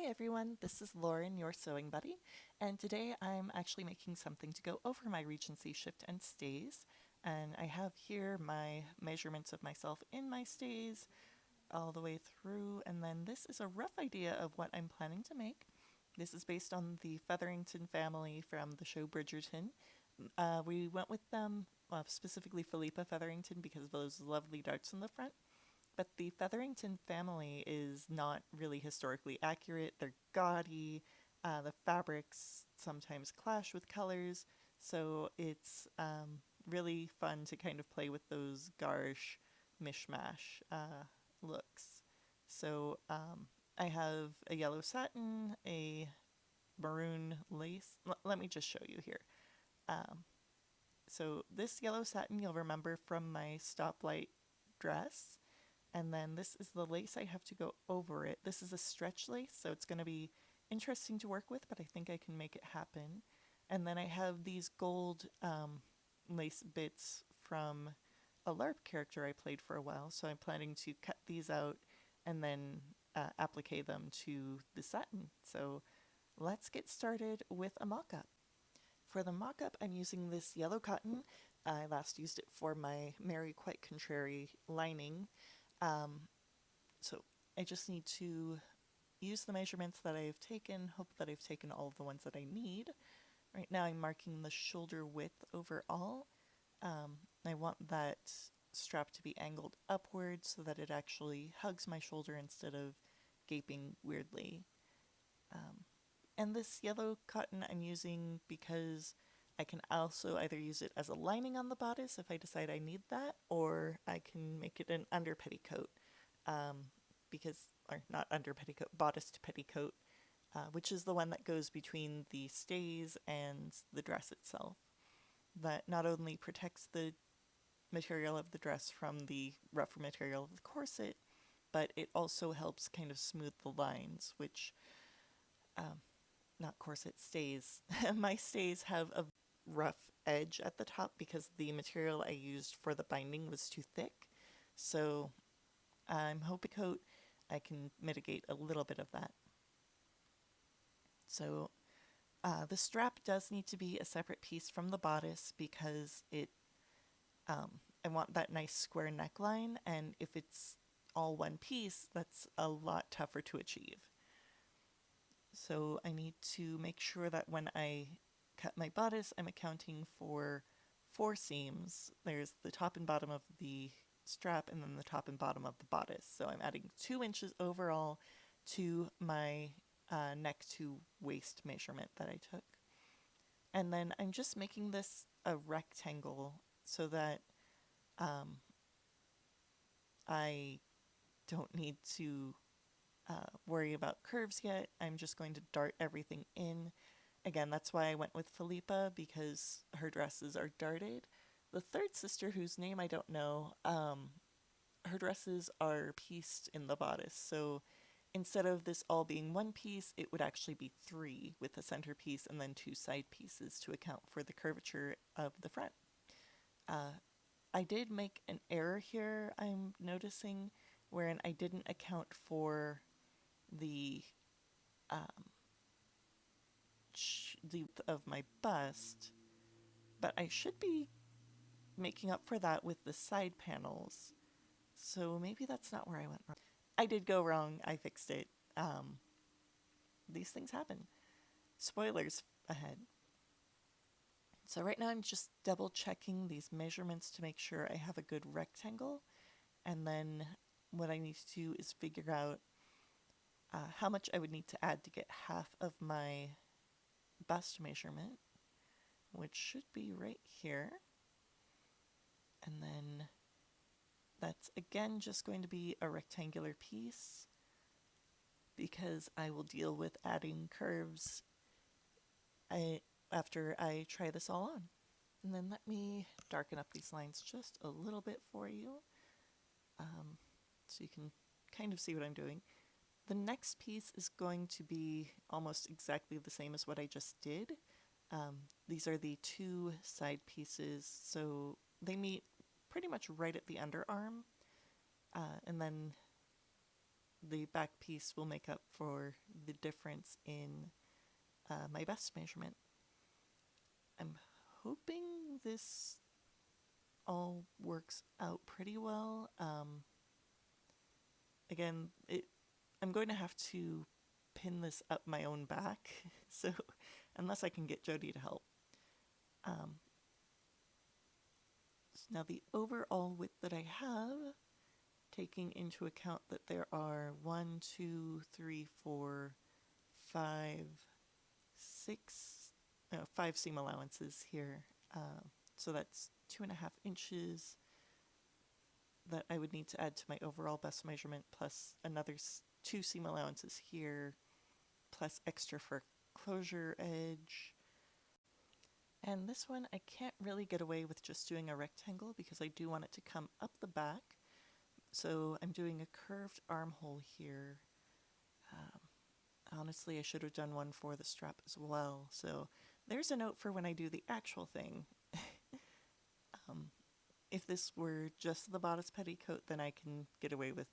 everyone, this is Lauren, your sewing buddy, and today I'm actually making something to go over my Regency shift and stays. And I have here my measurements of myself in my stays all the way through, and then this is a rough idea of what I'm planning to make. This is based on the Featherington family from the show Bridgerton. We went with them, specifically Philippa Featherington, because of those lovely darts in the front. But the Featherington family is not really historically accurate. They're gaudy. The fabrics sometimes clash with colors. So it's really fun to kind of play with those garish mishmash looks. So I have a yellow satin, a maroon lace. Let me just show you here. So this yellow satin you'll remember from my stoplight dress. And then this is the lace I have to go over it. This is a stretch lace, so it's going to be interesting to work with, but I think I can make it happen. And then I have these gold lace bits from a LARP character I played for a while, so I'm planning to cut these out and then applique them to the satin. So let's get started with a mock-up. For the mock-up, I'm using this yellow cotton. I last used it for my Mary Quite Contrary lining. So I just need to use the measurements that I've taken, hope that I've taken all of the ones that I need. Right now I'm marking the shoulder width overall. I want that strap to be angled upwards so that it actually hugs my shoulder instead of gaping weirdly. And this yellow cotton I'm using because I can also either use it as a lining on the bodice if I decide I need that, or I can make it an under petticoat, or not under petticoat, bodice to petticoat, which is the one that goes between the stays and the dress itself. That not only protects the material of the dress from the rougher material of the corset, but it also helps kind of smooth the lines, which, not corset, stays. My stays have a rough edge at the top because the material I used for the binding was too thick. So I'm hoping I can mitigate a little bit of that. So the strap does need to be a separate piece from the bodice because I want that nice square neckline, and if it's all one piece, that's a lot tougher to achieve. So I need to make sure that when I cut my bodice, I'm accounting for 4 seams. There's the top and bottom of the strap and then the top and bottom of the bodice. So I'm adding 2 inches overall to my neck to waist measurement that I took. And then I'm just making this a rectangle so that I don't need to worry about curves yet. I'm just going to dart everything in. Again, that's why I went with Philippa, because her dresses are darted. The third sister, whose name I don't know, her dresses are pieced in the bodice. So instead of this all being one piece, it would actually be 3 with a center piece and then 2 side pieces to account for the curvature of the front. I did make an error here, I'm noticing, wherein I didn't account for the width of my bust, but I should be making up for that with the side panels. So maybe that's not where I went wrong. I did go wrong. I fixed it. These things happen. Spoilers ahead. So right now I'm just double checking these measurements to make sure I have a good rectangle. And then what I need to do is figure out how much I would need to add to get half of my bust measurement, which should be right here. And then that's again just going to be a rectangular piece because I will deal with adding curves after I try this all on. And then let me darken up these lines just a little bit for you so you can kind of see what I'm doing. The next piece is going to be almost exactly the same as what I just did. These are the 2 side pieces, so they meet pretty much right at the underarm, and then the back piece will make up for the difference in my bust measurement. I'm hoping this all works out pretty well. Again, I'm going to have to pin this up my own back, so unless I can get Jody to help. So now the overall width that I have, taking into account that there are 1, 2, 3, 4, 5, 5 seam allowances here. So that's 2.5 inches that I would need to add to my overall bust measurement, plus another 2 seam allowances here, plus extra for closure edge. And this one I can't really get away with just doing a rectangle because I do want it to come up the back. So I'm doing a curved armhole here. Honestly, I should have done one for the strap as well. So there's a note for when I do the actual thing. If this were just the bodice petticoat, then I can get away with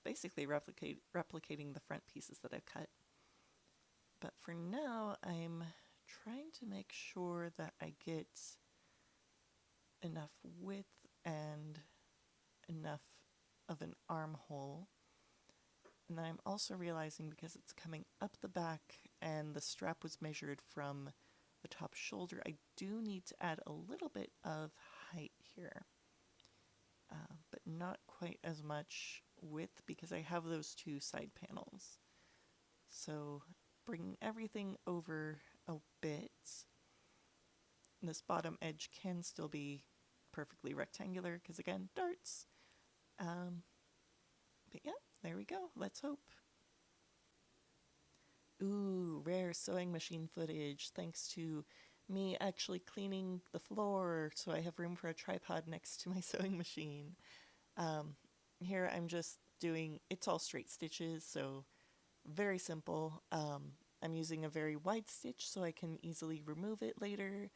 basically replicating the front pieces that I've cut. But for now, I'm trying to make sure that I get enough width and enough of an armhole. And then I'm also realizing, because it's coming up the back and the strap was measured from the top shoulder, I do need to add a little bit of height here, but not quite as much width because I have those 2 side panels. So bringing everything over a bit, this bottom edge can still be perfectly rectangular because, again, darts. But yeah, there we go. Let's hope. Ooh, rare sewing machine footage thanks to me actually cleaning the floor so I have room for a tripod next to my sewing machine. Here I'm just doing, it's all straight stitches, so very simple. I'm using a very wide stitch so I can easily remove it later,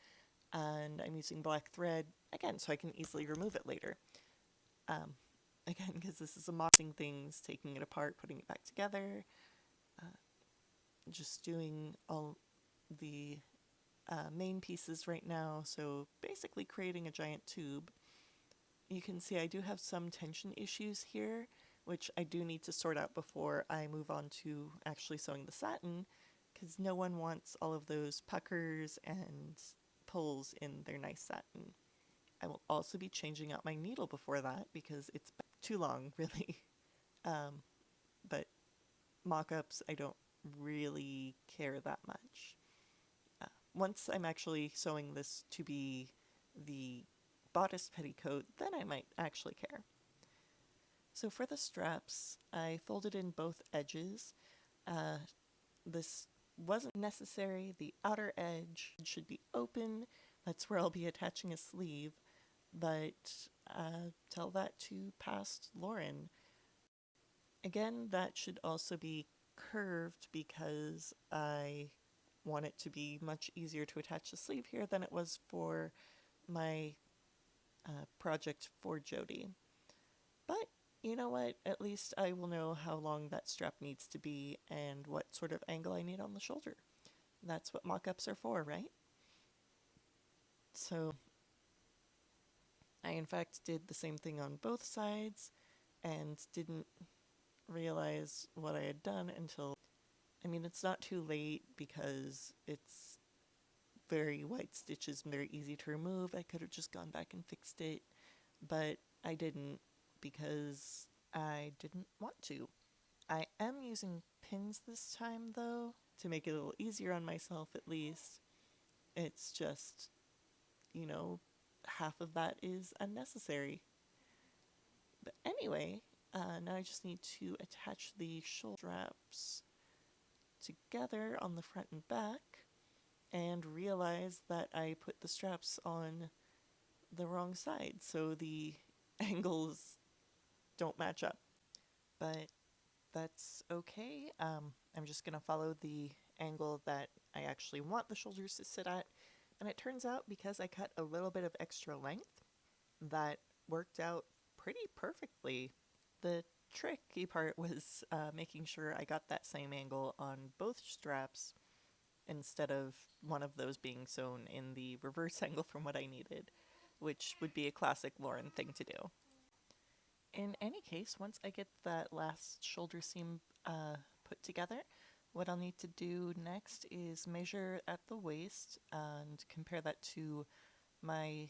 and I'm using black thread, again, so I can easily remove it later. Again, because this is a mossing things, taking it apart, putting it back together, just doing all the main pieces right now, so basically creating a giant tube. You can see I do have some tension issues here, which I do need to sort out before I move on to actually sewing the satin, because no one wants all of those puckers and pulls in their nice satin. I will also be changing out my needle before that because it's too long, really. But mock-ups, I don't really care that much. Once I'm actually sewing this to be the bodice petticoat, then I might actually care. So for the straps, I folded in both edges. This wasn't necessary. The outer edge should be open. That's where I'll be attaching a sleeve, but tell that to past Lauren. Again, that should also be curved because I want it to be much easier to attach the sleeve here than it was for my project for Jody. But you know what? At least I will know how long that strap needs to be and what sort of angle I need on the shoulder. That's what mock-ups are for, right? So I in fact did the same thing on both sides and didn't realize what I had done until, I mean, it's not too late because it's very white stitches and very easy to remove. I could have just gone back and fixed it, but I didn't because I didn't want to. I am using pins this time though, to make it a little easier on myself at least. It's just, you know, half of that is unnecessary. But anyway, now I just need to attach the shoulder straps together on the front and back and realize that I put the straps on the wrong side, so the angles don't match up. But that's okay. I'm just going to follow the angle that I actually want the shoulders to sit at. And it turns out, because I cut a little bit of extra length, that worked out pretty perfectly. The tricky part was making sure I got that same angle on both straps instead of one of those being sewn in the reverse angle from what I needed, which would be a classic Lauren thing to do. In any case, once I get that last shoulder seam put together, what I'll need to do next is measure at the waist and compare that to my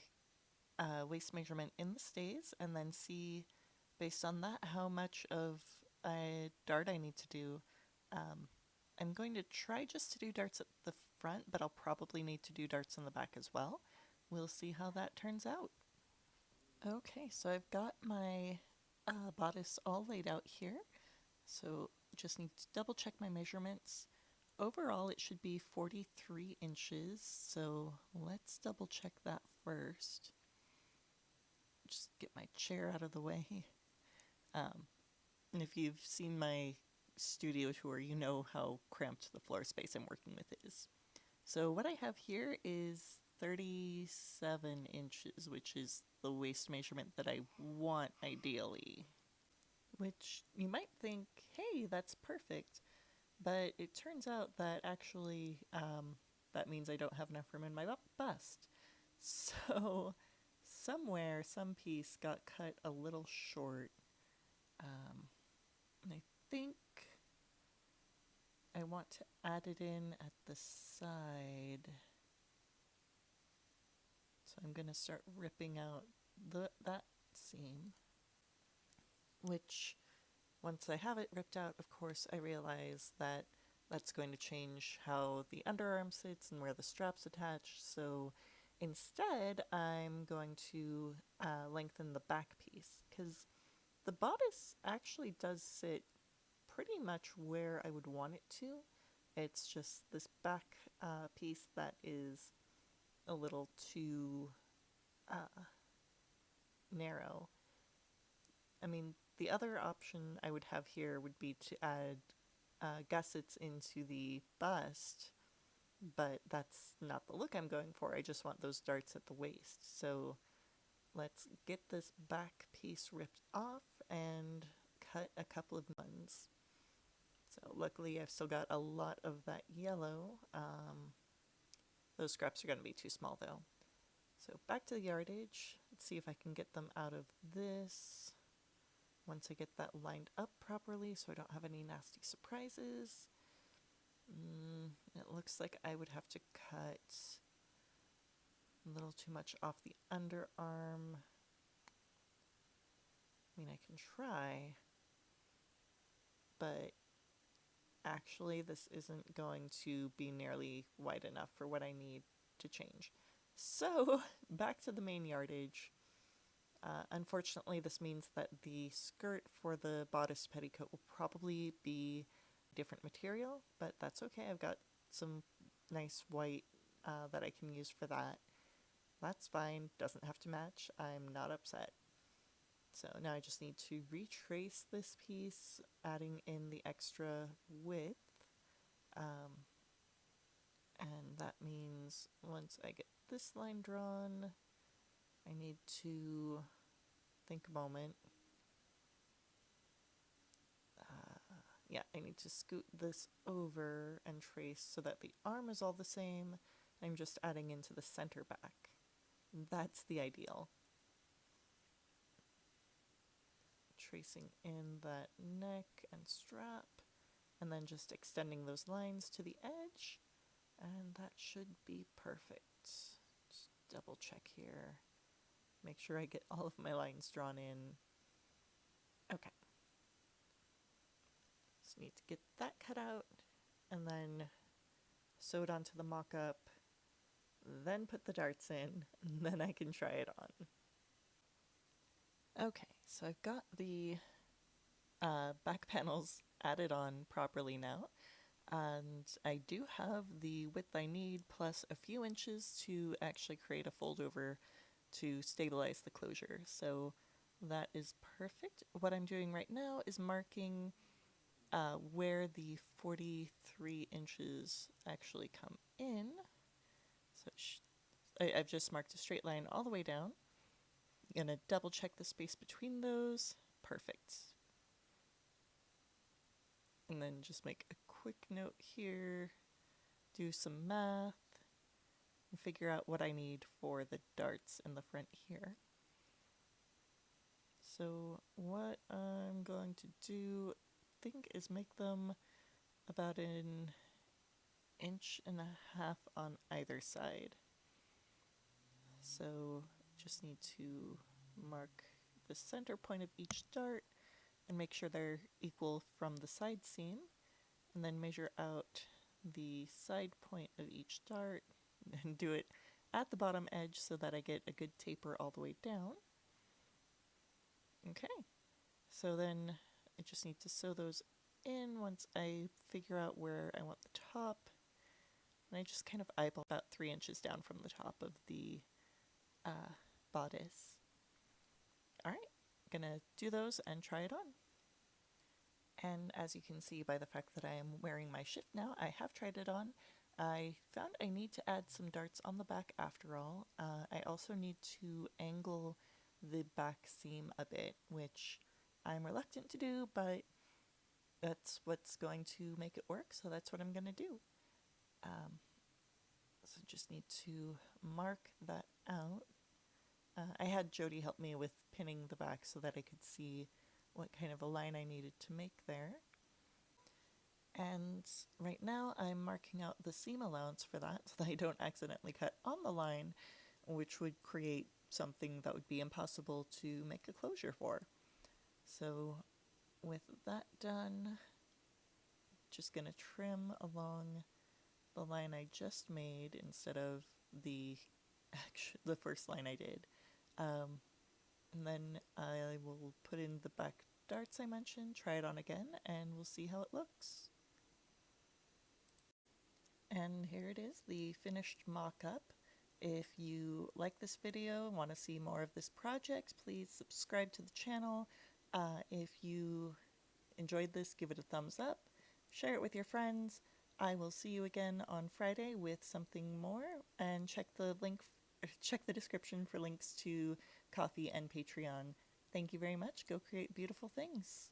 waist measurement in the stays, and then see, based on that, how much of a dart I need to do. I'm going to try just to do darts at the front, but I'll probably need to do darts in the back as well. We'll see how that turns out. Okay, so I've got my bodice all laid out here. So just need to double check my measurements. Overall, it should be 43 inches, so let's double check that first. Just get my chair out of the way. And if you've seen my studio tour, you know how cramped the floor space I'm working with is. So what I have here is 37 inches, which is the waist measurement that I want ideally. Which you might think, hey, that's perfect. But it turns out that actually that means I don't have enough room in my bust. So somewhere, some piece got cut a little short. And I think I want to add it in at the side. So I'm going to start ripping out that seam, which once I have it ripped out, of course, I realize that that's going to change how the underarm sits and where the straps attach. So instead, I'm going to lengthen the back piece, because the bodice actually does sit pretty much where I would want it to. It's just this back piece that is a little too narrow. I mean, the other option I would have here would be to add gussets into the bust, but that's not the look I'm going for. I just want those darts at the waist. So let's get this back piece ripped off and cut a couple of buns. So luckily I've still got a lot of that yellow. Those scraps are going to be too small though. So back to the yardage. Let's see if I can get them out of this. Once I get that lined up properly so I don't have any nasty surprises. It looks like I would have to cut a little too much off the underarm. I mean, I can try, but actually this isn't going to be nearly wide enough for what I need to change. So back to the main yardage. Unfortunately, this means that the skirt for the bodice petticoat will probably be different material, but that's okay. I've got some nice white that I can use for that. That's fine, doesn't have to match. I'm not upset. So now I just need to retrace this piece, adding in the extra width. And that means once I get this line drawn, I need to think a moment. Yeah, I need to scoot this over and trace so that the arm is all the same. I'm just adding into the center back. That's the ideal. Tracing in that neck and strap, and then just extending those lines to the edge, and that should be perfect. Just double check here. Make sure I get all of my lines drawn in. Okay. Just need to get that cut out, and then sew it onto the mock-up, then put the darts in, and then I can try it on. Okay, so I've got the back panels added on properly now, and I do have the width I need plus a few inches to actually create a fold over to stabilize the closure. So that is perfect. What I'm doing right now is marking where the 43 inches actually come in. So I've just marked a straight line all the way down. I'm gonna double check the space between those. Perfect. And then just make a quick note here, do some math, and figure out what I need for the darts in the front here. So what I'm going to do, I think, is make them about 1.5 inches on either side. So just need to mark the center point of each dart and make sure they're equal from the side seam, and then measure out the side point of each dart and do it at the bottom edge so that I get a good taper all the way down. Okay, so then I just need to sew those in once I figure out where I want the top, and I just kind of eyeball about 3 inches down from the top of the bodice. Alright, gonna do those and try it on. And as you can see by the fact that I am wearing my shift now, I have tried it on. I found I need to add some darts on the back after all. I also need to angle the back seam a bit, which I'm reluctant to do, but that's what's going to make it work, so that's what I'm going to do. So just need to mark that out. I had Jody help me with pinning the back so that I could see what kind of a line I needed to make there. And right now I'm marking out the seam allowance for that so that I don't accidentally cut on the line, which would create something that would be impossible to make a closure for. So with that done, just going to trim along the line I just made instead of the first line I did. And then I will put in the back darts I mentioned, try it on again, and we'll see how it looks. And here it is, the finished mock-up. If you like this video and want to see more of this project, please subscribe to the channel. If you enjoyed this, give it a thumbs up, share it with your friends. I will see you again on Friday with something more, and check the description for links to Ko-fi and Patreon. Thank you very much. Go create beautiful things.